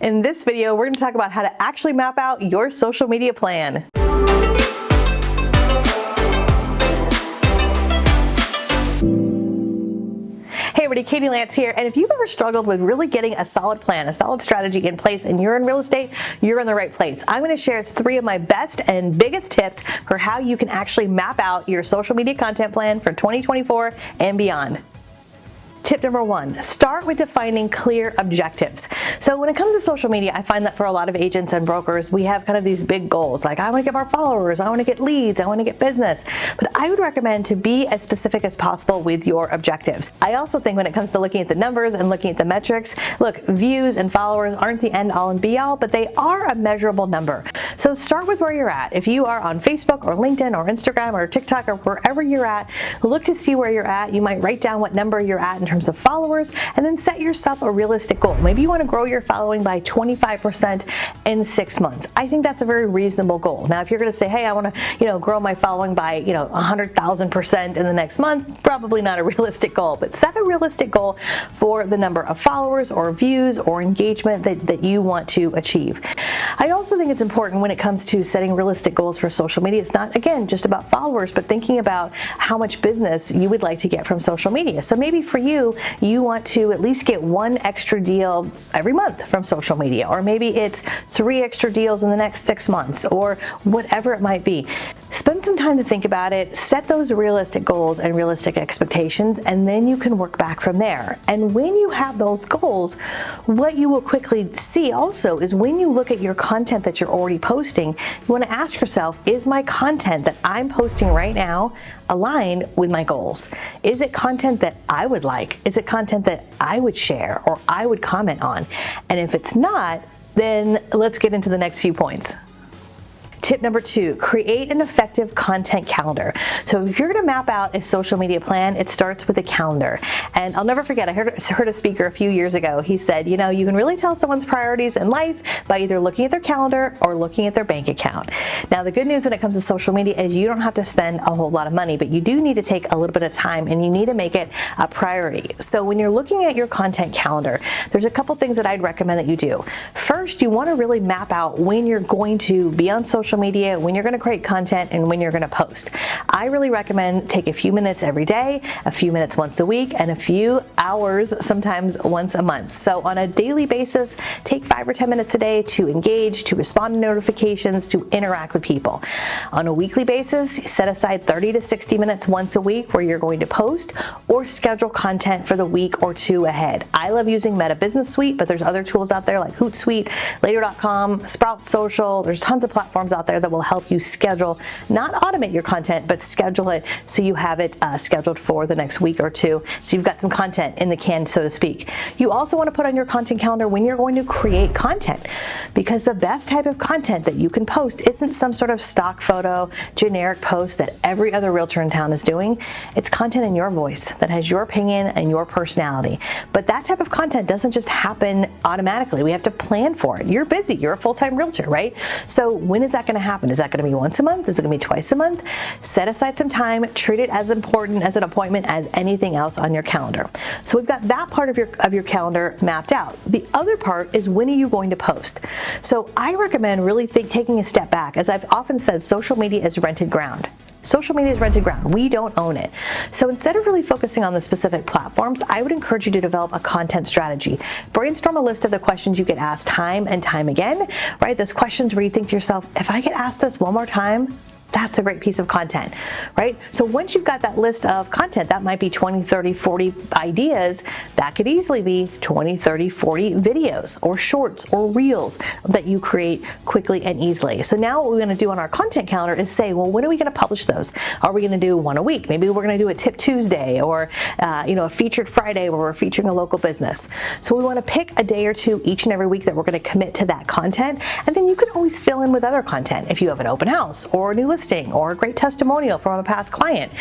In this video, we're going to talk about how to actually map out your social media plan. Hey everybody, Katie Lance here, and if you've ever struggled with really getting a solid plan, a solid strategy in place, and you're in real estate, you're in the right place. I'm going to share 3 of my best and biggest tips for how you can actually map out your social media content plan for 2024 and beyond. Tip number 1, start with defining clear objectives. So when it comes to social media, I find that for a lot of agents and brokers, we have kind of these big goals, like I want to get more followers, I want to get leads, I want to get business. But I would recommend to be as specific as possible with your objectives. I also think when it comes to looking at the numbers and looking at the metrics, look, views and followers aren't the end all and be all, but they are a measurable number. So start with where you're at. If you are on Facebook or LinkedIn or Instagram or TikTok or wherever you're at, look to see where you're at. You might write down what number you're at in terms of followers, and then set yourself a realistic goal. Maybe you want to grow your following by 25% in 6 months. I think that's a very reasonable goal. Now, if you're going to say, hey, I want to, grow my following by, 100,000% in the next month, probably not a realistic goal, but set a realistic goal for the number of followers or views or engagement that you want to achieve. I also think it's important when it comes to setting realistic goals for social media. It's not, again, just about followers, but thinking about how much business you would like to get from social media. So maybe for you, you want to at least get 1 extra deal every month from social media, or maybe it's 3 extra deals in the next 6 months, or whatever it might be. Spend some time to think about it, set those realistic goals and realistic expectations, and then you can work back from there. And when you have those goals, what you will quickly see also is when you look at your content that you're already posting, you want to ask yourself, is my content that I'm posting right now aligned with my goals? Is it content that I would like? Is it content that I would share or I would comment on? And if it's not, then let's get into the next few points. Tip number 2, create an effective content calendar. So if you're going to map out a social media plan, it starts with a calendar. And I'll never forget, I heard a speaker a few years ago. He said, you can really tell someone's priorities in life by either looking at their calendar or looking at their bank account. Now, the good news when it comes to social media is you don't have to spend a whole lot of money, but you do need to take a little bit of time and you need to make it a priority. So when you're looking at your content calendar, there's a couple things that I'd recommend that you do. First, you want to really map out when you're going to be on social media, when you're going to create content, and when you're going to post. I really recommend take a few minutes every day, a few minutes once a week, and a few hours sometimes once a month. So on a daily basis, take 5 or 10 minutes a day to engage, to respond to notifications, to interact with people. On a weekly basis, set aside 30 to 60 minutes once a week where you're going to post or schedule content for the week or 2 ahead. I love using Meta Business Suite, but there's other tools out there like Hootsuite, Later.com, Sprout Social. There's tons of platforms out there that will help you schedule, not automate your content, but schedule it so you have it scheduled for the next week or 2. So you've got some content in the can, so to speak. You also want to put on your content calendar when you're going to create content, because the best type of content that you can post isn't some sort of stock photo, generic post that every other realtor in town is doing. It's content in your voice that has your opinion and your personality. But that type of content doesn't just happen automatically. We have to plan for it. You're busy. You're a full-time realtor, right? So when is that going to happen? Is that going to be once a month? Is it going to be twice a month? Set aside some time. Treat it as important as an appointment as anything else on your calendar. So we've got that part of your calendar mapped out. The other part is, when are you going to post? So I recommend really taking a step back. As I've often said, social media is rented ground. Social media is rented ground. We don't own it. So instead of really focusing on the specific platforms, I would encourage you to develop a content strategy. Brainstorm a list of the questions you get asked time and time again, right? Those questions where you think to yourself, if I get asked this one more time, that's a great piece of content, right? So once you've got that list of content, that might be 20, 30, 40 ideas, that could easily be 20, 30, 40 videos or shorts or reels that you create quickly and easily. So now what we're gonna do on our content calendar is say, well, when are we gonna publish those? Are we gonna do 1 a week? Maybe we're gonna do a Tip Tuesday, or a featured Friday where we're featuring a local business. So we wanna pick a day or 2 each and every week that we're gonna commit to that content, and then you can always fill in with other content if you have an open house or a new listing listing or a great testimonial from a past client.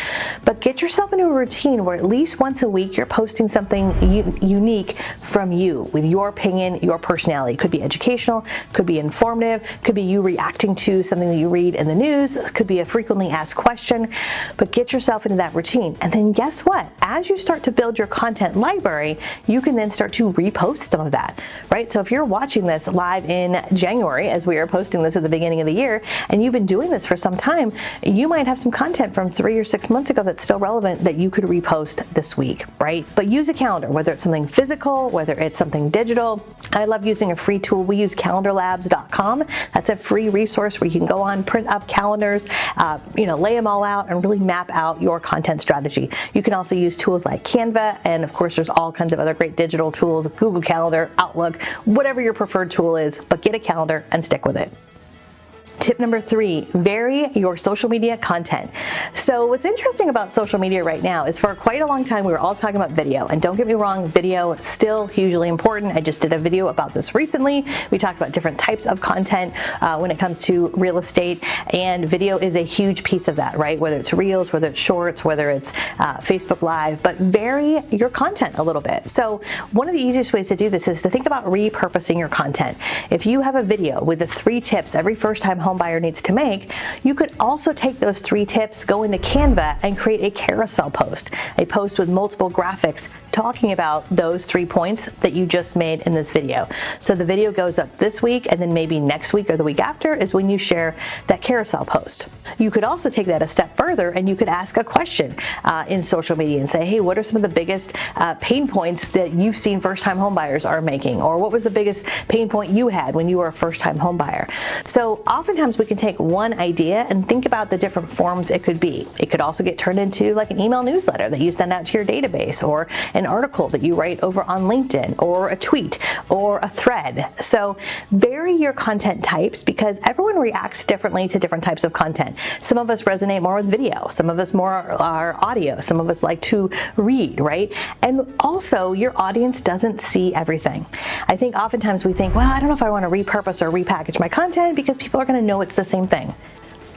But get yourself into a routine where at least once a week you're posting something unique from you with your opinion, your personality. It could be educational, could be informative, could be you reacting to something that you read in the news, could be a frequently asked question, but get yourself into that routine. And then guess what? As you start to build your content library, you can then start to repost some of that, right? So if you're watching this live in January, as we are posting this at the beginning of the year, and you've been doing this for some time, you might have some content from 3 or 6 months ago that's still relevant that you could repost this week, right? But use a calendar, whether it's something physical, whether it's something digital. I love using a free tool. We use calendarlabs.com. That's a free resource where you can go on, print up calendars, lay them all out and really map out your content strategy. You can also use tools like Canva, and of course there's all kinds of other great digital tools, Google Calendar, Outlook, whatever your preferred tool is, but get a calendar and stick with it. Tip number 3, vary your social media content. So what's interesting about social media right now is for quite a long time we were all talking about video, and don't get me wrong, video is still hugely important. I just did a video about this recently. We talked about different types of content when it comes to real estate, and video is a huge piece of that, right? Whether it's reels, whether it's shorts, whether it's Facebook Live, but vary your content a little bit. So one of the easiest ways to do this is to think about repurposing your content. If you have a video with the 3 tips every first-time home buyer needs to make, you could also take those 3 tips, go into Canva and create a carousel post, a post with multiple graphics talking about those 3 points that you just made in this video. So the video goes up this week, and then maybe next week or the week after is when you share that carousel post. You could also take that a step further, and you could ask a question in social media and say, hey, what are some of the biggest pain points that you've seen first-time home buyers are making? Or what was the biggest pain point you had when you were a first-time home buyer? So oftentimes we can take one idea and think about the different forms it could be. It could also get turned into like an email newsletter that you send out to your database, or an article that you write over on LinkedIn, or a tweet, or a thread. So vary your content types because everyone reacts differently to different types of content. Some of us resonate more with video, some of us more are audio, some of us like to read, right? And also your audience doesn't see everything. I think oftentimes we think, well, I don't know if I want to repurpose or repackage my content because people are going to know it's the same thing.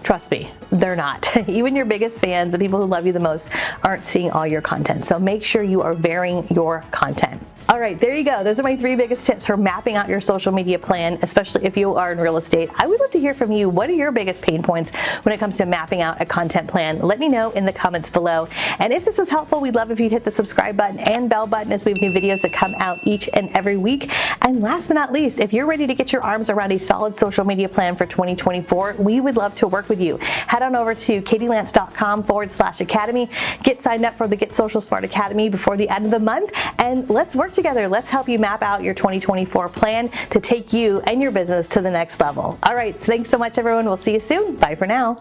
Trust me, they're not. Even your biggest fans, the people who love you the most, aren't seeing all your content. So make sure you are varying your content. All right, there you go. Those are my 3 biggest tips for mapping out your social media plan, especially if you are in real estate. I would love to hear from you. What are your biggest pain points when it comes to mapping out a content plan? Let me know in the comments below. And if this was helpful, we'd love if you'd hit the subscribe button and bell button as we have new videos that come out each and every week. And last but not least, if you're ready to get your arms around a solid social media plan for 2024, we would love to work with you. Head on over to katielance.com/academy. Get signed up for the Get Social Smart Academy before the end of the month, and let's work together. Let's help you map out your 2024 plan to take you and your business to the next level. All right, thanks so much, everyone. We'll see you soon. Bye for now.